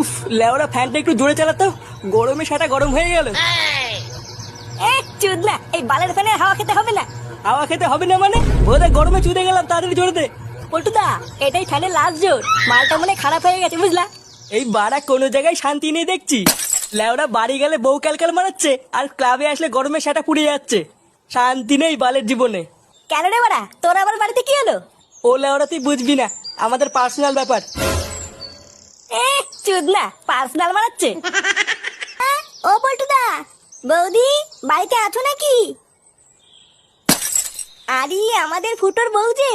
উফ, লেওরা ফ্যানটা একটু জোরে চালাতো, গরমে সাটা গরম হয়ে গেল। চুদ না, এই বালের ফ্যানে হাওয়া খেতে হবে না। হাওয়া খেতে হবে না মানে? বোধ গরমে চুদে গেলাম, তাড়াতাড়ি জোরে দে। পল্টুদা, এটাই ফ্যানের লাস্ট জোর। মালটা মনে হয় খারাপ হয়ে গেছে, বুঝলা? এই বাড়া কোনো জায়গায় শান্তি নেই দেখছি। লেওরা বাড়ি গেলে বউ ক্যালকাল মারাচ্ছে, আর ক্লাবে আসলে গরমে সাটা পুড়ে যাচ্ছে। শান্তি নেই বালের জীবনে। কেন রে বাড়া, তোর আবার বাড়িতে কি হলো? ও লেওরা তুই বুঝবি না, আমাদের পার্সোনাল ব্যাপার। চুদ না, পার্সোনাল মারাচ্ছে। ও পল্টুদা, বৌদি বাড়িতে আছো নাকি? আরে আমাদের ফুটোর বউ যে।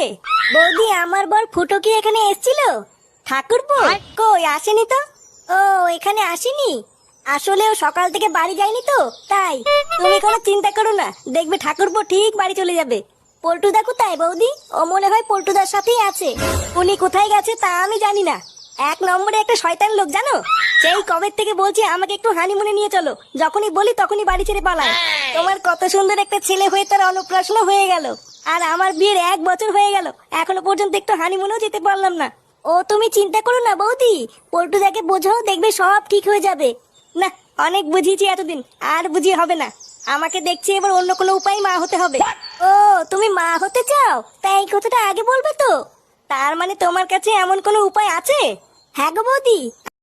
বৌদি, আমার বর ফুটো কি এখানে এসেছিল? ঠাকুরপো কই আসেনি তো। ও এখানে আসেনি? আসলে ও সকাল থেকে বাড়ি যায়নি তো, তাই। তুমি কোনো চিন্তা করো না, দেখবে ঠাকুরপো ঠিক বাড়ি চলে যাবে। পল্টুদা কোথায় বৌদি? ও মনে হয় পল্টুদার সাথেই আছে। উনি কোথায় গেছে তা আমি জানি না। এক নম্বরে একটা শয়তান লোক, জানো? সেই কবে থেকে বলছি আমাকে একটু হানিমুনে নিয়ে চলো, যখনই বলি তখনই বাড়ি ছেড়ে পালায়। তোমার কত সুন্দর একটা ছেলে হয়ে তার অন্নপ্রাশন হয়ে গেল, আর আমার বিয়ের 1 বছর হয়ে গেল, এখনো পর্যন্ত একটু হানিমুনেও যেতে পারলাম না। ও তুমি চিন্তা করো না বৌদি, পল্টুদাকে বোঝাও, দেখবে সব ঠিক হয়ে যাবে। না, অনেক বুঝিয়েছি এতদিন, আর বুঝিয়ে হবে না। আমাকে দেখছি এবার অন্য কোনো উপায় মা হতে হবে। ও তুমি মা হতে চাও? তাই এই কথাটা আগে বলবে তো। তার মানে তোমার কাছে এমন কোনো উপায় আছে? হ্যাঁ গো বৌদি,